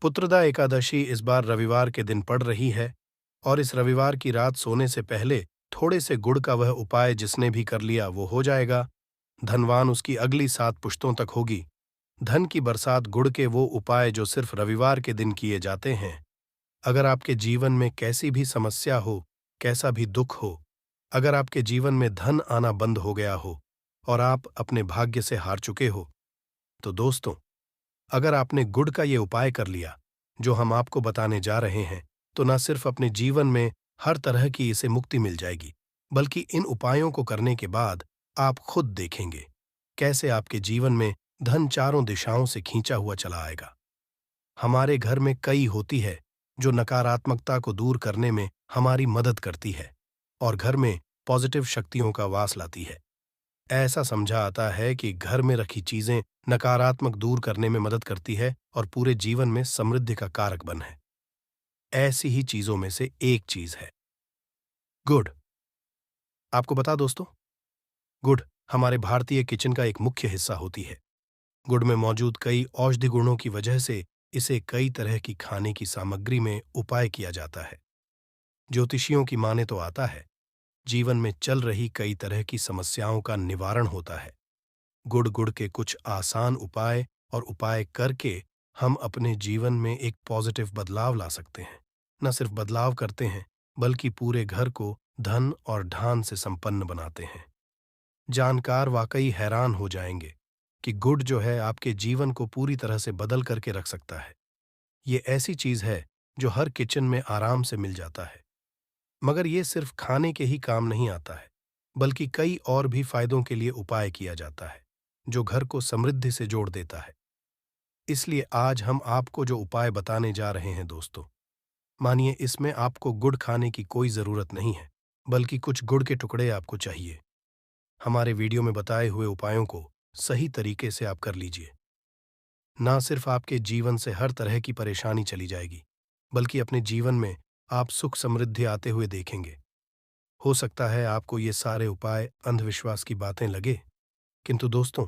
पुत्रदा एकादशी इस बार रविवार के दिन पड़ रही है और इस रविवार की रात सोने से पहले थोड़े से गुड़ का वह उपाय जिसने भी कर लिया वो हो जाएगा। धनवान उसकी अगली 7 पुश्तों तक होगी। धन की बरसात गुड़ के वो उपाय जो सिर्फ रविवार के दिन किए जाते हैं। अगर आपके जीवन में कैसी भी समस्या हो, कैसा भी दुख हो, अगर आपके जीवन में धन आना बंद हो गया हो और आप अपने भाग्य से हार चुके हो, तो दोस्तों, अगर आपने गुड़ का ये उपाय कर लिया जो हम आपको बताने जा रहे हैं, तो न सिर्फ अपने जीवन में हर तरह की इसे मुक्ति मिल जाएगी, बल्कि इन उपायों को करने के बाद आप खुद देखेंगे कैसे आपके जीवन में धन चारों दिशाओं से खींचा हुआ चला आएगा। हमारे घर में कई होती है जो नकारात्मकता को दूर करने में हमारी मदद करती है और घर में पॉजिटिव शक्तियों का वास लाती है। ऐसा समझा आता है कि घर में रखी चीजें नकारात्मक दूर करने में मदद करती है और पूरे जीवन में समृद्धि का कारक बन है। ऐसी ही चीजों में से एक चीज है गुड़। आपको बता दोस्तों, गुड़ हमारे भारतीय किचन का एक मुख्य हिस्सा होती है। गुड़ में मौजूद कई औषधि गुणों की वजह से इसे कई तरह की खाने की सामग्री में उपाय किया जाता है। ज्योतिषियों की माने तो आता है जीवन में चल रही कई तरह की समस्याओं का निवारण होता है। गुड़ के कुछ आसान उपाय और उपाय करके हम अपने जीवन में एक पॉजिटिव बदलाव ला सकते हैं। न सिर्फ बदलाव करते हैं, बल्कि पूरे घर को धन और ढान से संपन्न बनाते हैं। जानकार वाकई हैरान हो जाएंगे कि गुड़ जो है आपके जीवन को पूरी तरह से बदल करके रख सकता है। ये ऐसी चीज है जो हर किचन में आराम से मिल जाता है। मगर ये सिर्फ खाने के ही काम नहीं आता है, बल्कि कई और भी फायदों के लिए उपाय किया जाता है जो घर को समृद्धि से जोड़ देता है। इसलिए आज हम आपको जो उपाय बताने जा रहे हैं दोस्तों, मानिए इसमें आपको गुड़ खाने की कोई जरूरत नहीं है, बल्कि कुछ गुड़ के टुकड़े आपको चाहिए। हमारे वीडियो में बताए हुए उपायों को सही तरीके से आप कर लीजिए। ना सिर्फ आपके जीवन से हर तरह की परेशानी चली जाएगी, बल्कि अपने जीवन में आप सुख समृद्धि आते हुए देखेंगे। हो सकता है आपको ये सारे उपाय अंधविश्वास की बातें लगे, किंतु दोस्तों,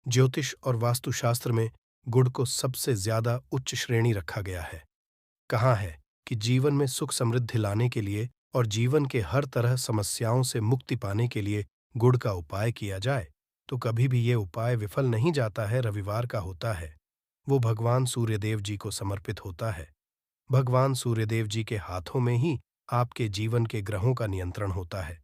ज्योतिष और वास्तुशास्त्र में गुड़ को सबसे ज्यादा उच्च श्रेणी रखा गया है। कहा है कि जीवन में सुख समृद्धि लाने के लिए और जीवन के हर तरह समस्याओं से मुक्ति पाने के लिए गुड़ का उपाय किया जाए, तो कभी भी ये उपाय विफल नहीं जाता है। रविवार का होता है, वो भगवान सूर्यदेव जी को समर्पित होता है। भगवान सूर्यदेव जी के हाथों में ही आपके जीवन के ग्रहों का नियंत्रण होता है।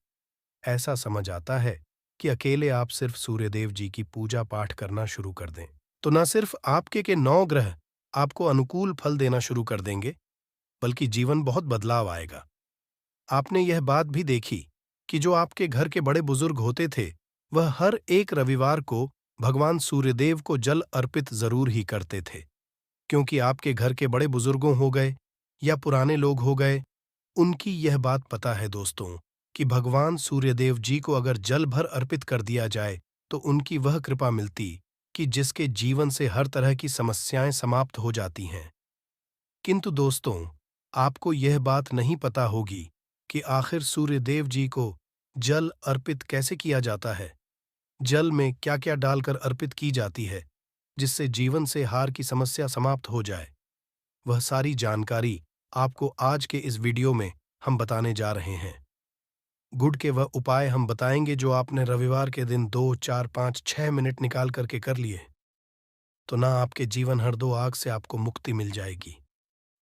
ऐसा समझ आता है कि अकेले आप सिर्फ सूर्यदेव जी की पूजा पाठ करना शुरू कर दें, तो न सिर्फ आपके के 9 ग्रह आपको अनुकूल फल देना शुरू कर देंगे, बल्कि जीवन बहुत बदलाव आएगा। आपने यह बात भी देखी कि जो आपके घर के बड़े बुजुर्ग होते थे, वह हर एक रविवार को भगवान सूर्यदेव को जल अर्पित जरूर ही करते थे, क्योंकि आपके घर के बड़े बुजुर्गों हो गए या पुराने लोग हो गए, उनकी यह बात पता है दोस्तों कि भगवान सूर्यदेव जी को अगर जल भर अर्पित कर दिया जाए तो उनकी वह कृपा मिलती कि जिसके जीवन से हर तरह की समस्याएं समाप्त हो जाती हैं। किंतु दोस्तों, आपको यह बात नहीं पता होगी कि आखिर सूर्यदेव जी को जल अर्पित कैसे किया जाता है। जल में क्या क्या डालकर अर्पित की जाती है जिससे जीवन से हार की समस्या समाप्त हो जाए। वह सारी जानकारी आपको आज के इस वीडियो में हम बताने जा रहे हैं। गुड़ के वह उपाय हम बताएंगे जो आपने रविवार के दिन 2, 4, 5, 6 मिनट निकाल करके कर लिए, तो ना आपके जीवन हर दो आग से आपको मुक्ति मिल जाएगी,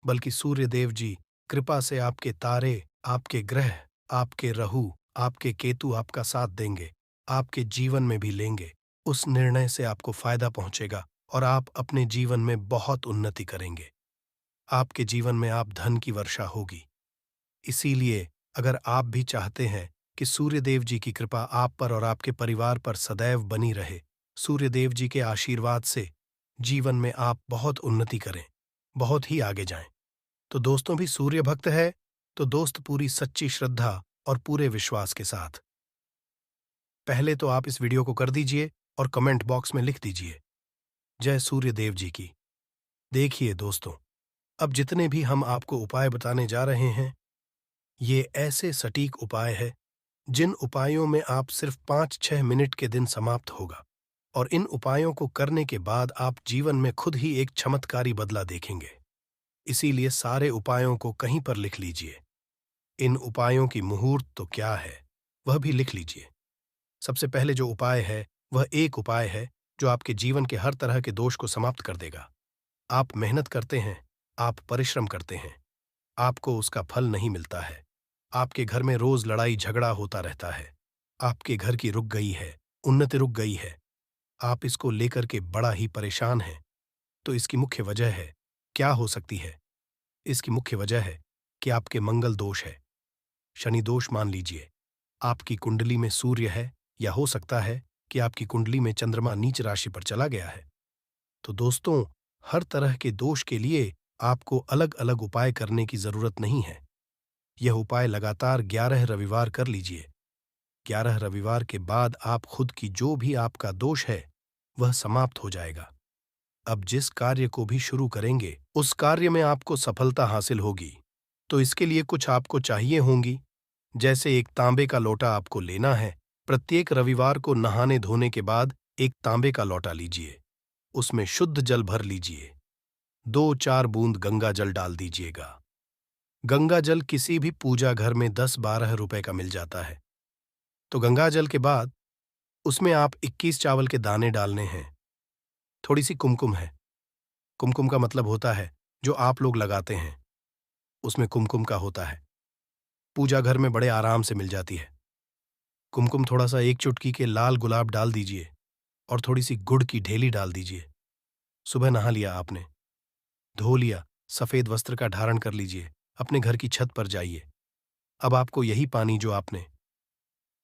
बल्कि सूर्यदेव जी कृपा से आपके तारे, आपके ग्रह, आपके राहु, आपके केतु आपका साथ देंगे, आपके जीवन में भी लेंगे। उस निर्णय से आपको फायदा पहुंचेगा और आप अपने जीवन में बहुत उन्नति करेंगे। आपके जीवन में आप धन की वर्षा होगी। इसीलिए अगर आप भी चाहते हैं कि सूर्यदेव जी की कृपा आप पर और आपके परिवार पर सदैव बनी रहे, सूर्यदेव जी के आशीर्वाद से जीवन में आप बहुत उन्नति करें, बहुत ही आगे जाएं, तो दोस्तों भी सूर्य भक्त है, तो दोस्त पूरी सच्ची श्रद्धा और पूरे विश्वास के साथ पहले तो आप इस वीडियो को कर दीजिए और कमेंट बॉक्स में लिख दीजिए जय सूर्यदेव जी की। देखिए दोस्तों, अब जितने भी हम आपको उपाय बताने जा रहे हैं, ये ऐसे सटीक उपाय है जिन उपायों में आप सिर्फ 5-6 मिनट के दिन समाप्त होगा और इन उपायों को करने के बाद आप जीवन में खुद ही एक चमत्कारी बदला देखेंगे। इसीलिए सारे उपायों को कहीं पर लिख लीजिए। इन उपायों की मुहूर्त तो क्या है, वह भी लिख लीजिए। सबसे पहले जो उपाय है, वह एक उपाय है जो आपके जीवन के हर तरह के दोष को समाप्त कर देगा। आप मेहनत करते हैं, आप परिश्रम करते हैं, आपको उसका फल नहीं मिलता है। आपके घर में रोज लड़ाई झगड़ा होता रहता है। आपके घर की रुक गई है, उन्नति रुक गई है। आप इसको लेकर के बड़ा ही परेशान हैं। तो इसकी मुख्य वजह है, क्या हो सकती है? इसकी मुख्य वजह है कि आपके मंगल दोष है। शनि दोष मान लीजिए। आपकी कुंडली में सूर्य है, या हो सकता है कि आपकी कुंडली में चंद्रमा नीच राशि पर चला गया है। तो दोस्तों, हर तरह के दोष के लिए आपको अलग अलग उपाय करने की जरूरत नहीं है। यह उपाय लगातार 11 रविवार कर लीजिए। 11 रविवार के बाद आप खुद की जो भी आपका दोष है, वह समाप्त हो जाएगा। अब जिस कार्य को भी शुरू करेंगे, उस कार्य में आपको सफलता हासिल होगी। तो इसके लिए कुछ आपको चाहिए होंगी, जैसे एक तांबे का लोटा आपको लेना है। प्रत्येक रविवार को नहाने धोने के बाद एक तांबे का लोटा लीजिए, उसमें शुद्ध जल भर लीजिए। 2-4 बूंद गंगा जल डाल दीजिएगा। गंगा जल किसी भी पूजा घर में 10-12 रुपए का मिल जाता है। तो गंगा जल के बाद उसमें आप 21 चावल के दाने डालने हैं। थोड़ी सी कुमकुम है। कुमकुम का मतलब होता है जो आप लोग लगाते हैं, उसमें कुमकुम का होता है। पूजा घर में बड़े आराम से मिल जाती है। कुमकुम थोड़ा सा 1 चुटकी के लाल गुलाब डाल दीजिए और थोड़ी सी गुड़ की ढेली डाल दीजिए। सुबह नहा लिया आपने, धो लिया, सफेद वस्त्र का धारण कर लीजिए, अपने घर की छत पर जाइए। अब आपको यही पानी जो आपने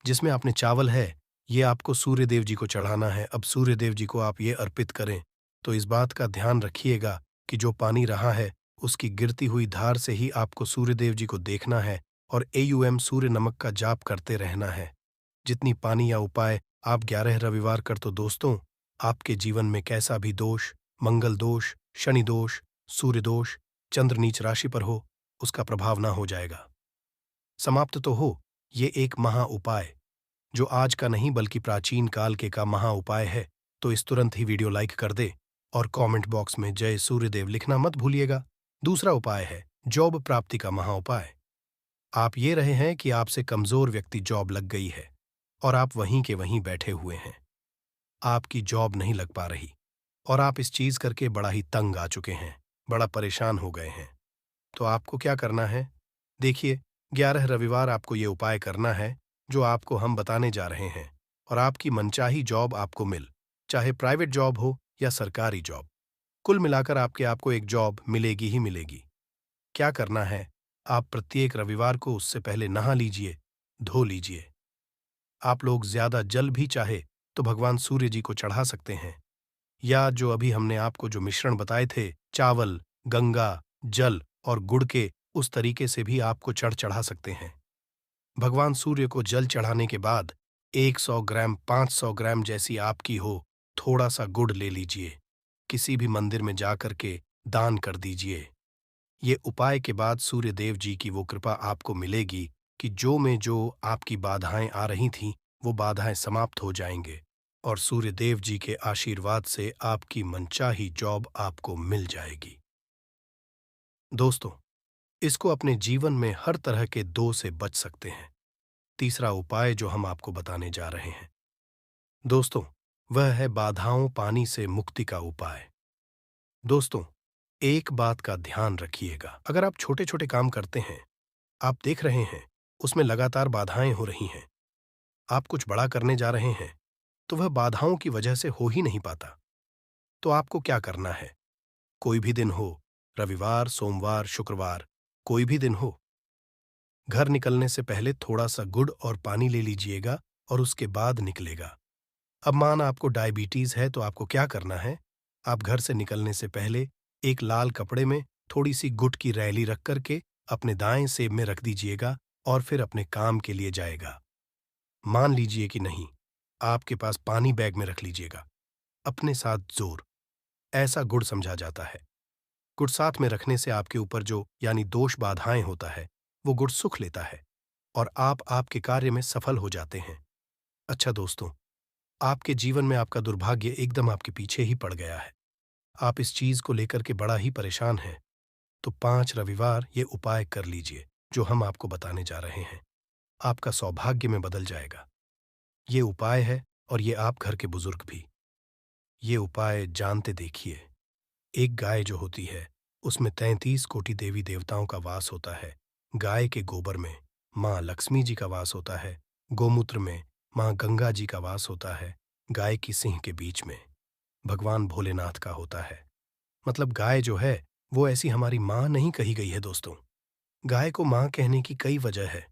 जिसमें आपने चावल है, ये आपको सूर्य देव जी को चढ़ाना है। अब सूर्य देव जी को आप ये अर्पित करें, तो इस बात का ध्यान रखिएगा कि जो पानी रहा है, उसकी गिरती हुई धार से ही आपको सूर्य देव जी को देखना है और AUM सूर्य नमक का जाप करते रहना है। जितनी पानी या उपाय आप 11 रविवार कर, तो दोस्तों, आपके जीवन में कैसा भी दोष, मंगल दोष, शनि दोष, सूर्य दोष, चंद्र नीच राशि पर हो, उसका प्रभाव ना हो जाएगा। समाप्त तो हो ये एक महा उपाय, जो आज का नहीं बल्कि प्राचीन काल के का महा उपाय है। तो इस तुरंत ही वीडियो लाइक कर दे और कमेंट बॉक्स में जय सूर्यदेव लिखना मत भूलिएगा। दूसरा उपाय है जॉब प्राप्ति का महा उपाय। आप ये रहे हैं कि आपसे कमजोर व्यक्ति जॉब लग गई है और आप वहीं के वहीं बैठे हुए हैं। आपकी जॉब नहीं लग पा रही और आप इस चीज करके बड़ा ही तंग आ चुके हैं, बड़ा परेशान हो गए हैं। तो आपको क्या करना है? देखिए, 11 रविवार आपको ये उपाय करना है जो आपको हम बताने जा रहे हैं, और आपकी मनचाही जॉब आपको मिल, चाहे प्राइवेट जॉब हो या सरकारी जॉब। कुल मिलाकर आपको एक जॉब मिलेगी ही मिलेगी। क्या करना है? आप प्रत्येक रविवार को उससे पहले नहा लीजिए, धो लीजिए। आप लोग ज्यादा जल भी चाहे तो भगवान सूर्य जी को चढ़ा सकते हैं, या जो अभी हमने आपको जो मिश्रण बताए थे, चावल, गंगा जल और गुड़ के, उस तरीके से भी आपको चढ़ा सकते हैं। भगवान सूर्य को जल चढ़ाने के बाद 100 ग्राम, 500 ग्राम जैसी आपकी हो, थोड़ा सा गुड़ ले लीजिए, किसी भी मंदिर में जाकर के दान कर दीजिए। ये उपाय के बाद सूर्य देव जी की वो कृपा आपको मिलेगी कि जो आपकी बाधाएं आ रही थीं, वो बाधाएं समाप्त हो जाएंगे और सूर्य देव जी के आशीर्वाद से आपकी मनचाही जॉब आपको मिल जाएगी। दोस्तों, इसको अपने जीवन में हर तरह के दो से बच सकते हैं। तीसरा उपाय जो हम आपको बताने जा रहे हैं, दोस्तों, वह है बाधाओं पानी से मुक्ति का उपाय। दोस्तों, एक बात का ध्यान रखिएगा, अगर आप छोटे छोटे काम करते हैं, आप देख रहे हैं उसमें लगातार बाधाएं हो रही हैं, आप कुछ बड़ा करने जा रहे हैं, तो वह बाधाओं की वजह से हो ही नहीं पाता। तो आपको क्या करना है? कोई भी दिन हो, रविवार, सोमवार, शुक्रवार, कोई भी दिन हो, घर निकलने से पहले थोड़ा सा गुड़ और पानी ले लीजिएगा और उसके बाद निकलेगा। अब मान आपको डायबिटीज है, तो आपको क्या करना है? आप घर से निकलने से पहले एक लाल कपड़े में थोड़ी सी गुड़ की रैली रख करके अपने दाएं सेब में रख दीजिएगा और फिर अपने काम के लिए जाएगा। मान लीजिए कि नहीं, आपके पास पानी बैग में रख लीजिएगा, अपने साथ जोर, ऐसा गुड़ समझा जाता है। गुड़ साथ में रखने से आपके ऊपर जो यानी दोष बाधाएं होता है, वो गुड़ सुख लेता है और आप आपके कार्य में सफल हो जाते हैं। अच्छा दोस्तों, आपके जीवन में आपका दुर्भाग्य एकदम आपके पीछे ही पड़ गया है। आप इस चीज को लेकर के बड़ा ही परेशान हैं। तो 5 रविवार ये उपाय कर लीजिए जो हम आपको बताने जा रहे हैं। आपका सौभाग्य में बदल जाएगा। ये उपाय है और ये आप घर के बुजुर्ग भी। ये उपाय जानते देखिए। एक गाय जो होती है, उसमें 33 कोटि देवी देवताओं का वास होता है। गाय के गोबर में माँ लक्ष्मी जी का वास होता है। गोमूत्र में माँ गंगा जी का वास होता है। गाय की सिंह के बीच में भगवान भोलेनाथ का होता है। मतलब गाय जो है, वो ऐसी हमारी माँ नहीं कही गई है दोस्तों। गाय को माँ कहने की कई वजह है।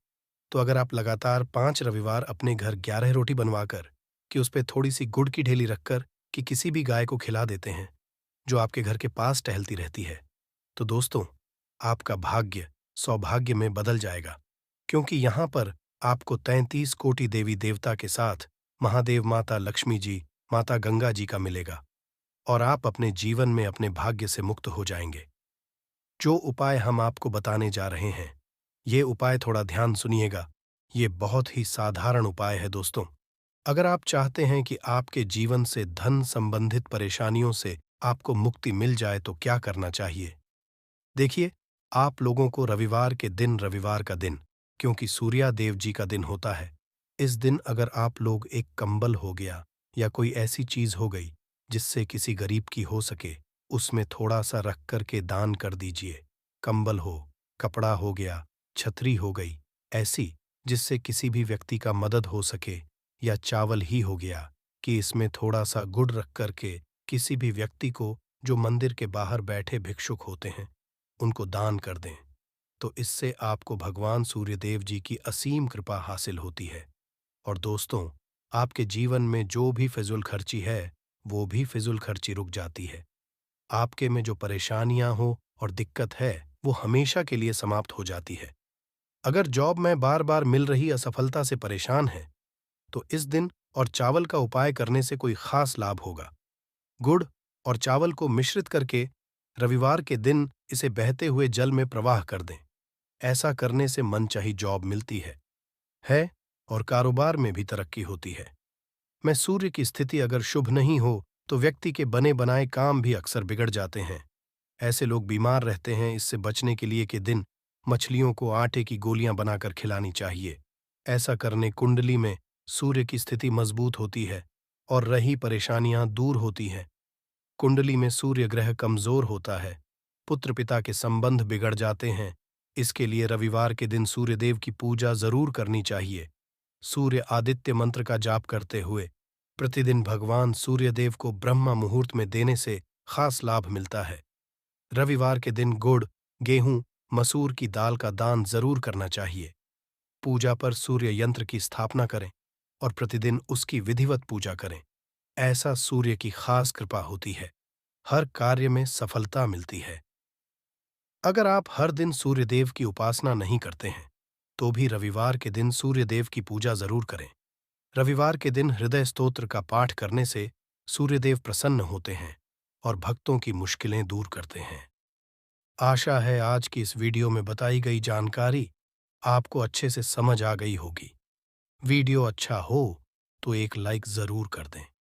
तो अगर आप लगातार 5 रविवार अपने घर 11 रोटी बनवाकर कि उस पे थोड़ी-सी गुड़ की ढेली रखकर कि किसी भी गाय को खिला देते हैं, जो आपके घर के पास टहलती रहती है, तो दोस्तों, आपका भाग्य सौभाग्य में बदल जाएगा। क्योंकि यहाँ पर आपको 33 कोटि देवी-देवता के साथ महादेव माता लक्ष्मी जी, माता गंगा जी का मिलेगा और आप अपने जीवन में अपने भाग्य से मुक्त हो जाएंगे। जो उपाय हम आपको बताने जा रहे हैं, ये उपाय थोड़ा ध्यान सुनिएगा। ये बहुत ही साधारण उपाय है दोस्तों। अगर आप चाहते हैं कि आपके जीवन से धन संबंधित परेशानियों से आपको मुक्ति मिल जाए तो क्या करना चाहिए? देखिए, आप लोगों को रविवार के दिन रविवार का दिन, क्योंकि सूर्या देव जी का दिन होता है, इस दिन अगर आप लोग एक कंबल हो गया या कोई ऐसी चीज हो गई जिससे किसी गरीब की हो सके, उसमें थोड़ा सा रख करके दान कर दीजिए। कंबल हो, कपड़ा हो गया, छतरी हो गई, ऐसी जिससे किसी भी व्यक्ति का मदद हो सके, या चावल ही हो गया कि इसमें थोड़ा सा गुड़ रख करके किसी भी व्यक्ति को जो मंदिर के बाहर बैठे भिक्षुक होते हैं उनको दान कर दें, तो इससे आपको भगवान सूर्यदेव जी की असीम कृपा हासिल होती है। और दोस्तों, आपके जीवन में जो भी फिजूल खर्ची है, वो भी फिजूल खर्ची रुक जाती है। आपके में जो परेशानियां हो और दिक्कत है, वो हमेशा के लिए समाप्त हो जाती है। अगर जॉब में बार बार मिल रही असफलता से परेशान है, तो इस दिन और चावल का उपाय करने से कोई खास लाभ होगा। गुड़ और चावल को मिश्रित करके रविवार के दिन इसे बहते हुए जल में प्रवाह कर दें। ऐसा करने से मनचाही जॉब मिलती है और कारोबार में भी तरक्की होती है। मैं सूर्य की स्थिति अगर शुभ नहीं हो तो व्यक्ति के बने बनाए काम भी अक्सर बिगड़ जाते हैं। ऐसे लोग बीमार रहते हैं। इससे बचने के लिए के दिन मछलियों को आटे की गोलियां बनाकर खिलानी चाहिए। ऐसा करने कुंडली में सूर्य की स्थिति मजबूत होती है और रही परेशानियां दूर होती हैं। कुंडली में सूर्य ग्रह कमजोर होता है, पुत्र पिता के संबंध बिगड़ जाते हैं। इसके लिए रविवार के दिन सूर्यदेव की पूजा जरूर करनी चाहिए। सूर्य आदित्य मंत्र का जाप करते हुए प्रतिदिन भगवान सूर्यदेव को ब्रह्मा मुहूर्त में देने से खास लाभ मिलता है। रविवार के दिन गुड़, गेहूं, मसूर की दाल का दान जरूर करना चाहिए। पूजा पर सूर्य यंत्र की स्थापना करें और प्रतिदिन उसकी विधिवत पूजा करें। ऐसा सूर्य की खास कृपा होती है। हर कार्य में सफलता मिलती है। अगर आप हर दिन सूर्यदेव की उपासना नहीं करते हैं, तो भी रविवार के दिन सूर्यदेव की पूजा जरूर करें। रविवार के दिन हृदय स्तोत्र का पाठ करने से सूर्यदेव प्रसन्न होते हैं और भक्तों की मुश्किलें दूर करते हैं। आशा है आज की इस वीडियो में बताई गई जानकारी आपको अच्छे से समझ आ गई होगी। वीडियो अच्छा हो तो एक लाइक जरूर कर दें।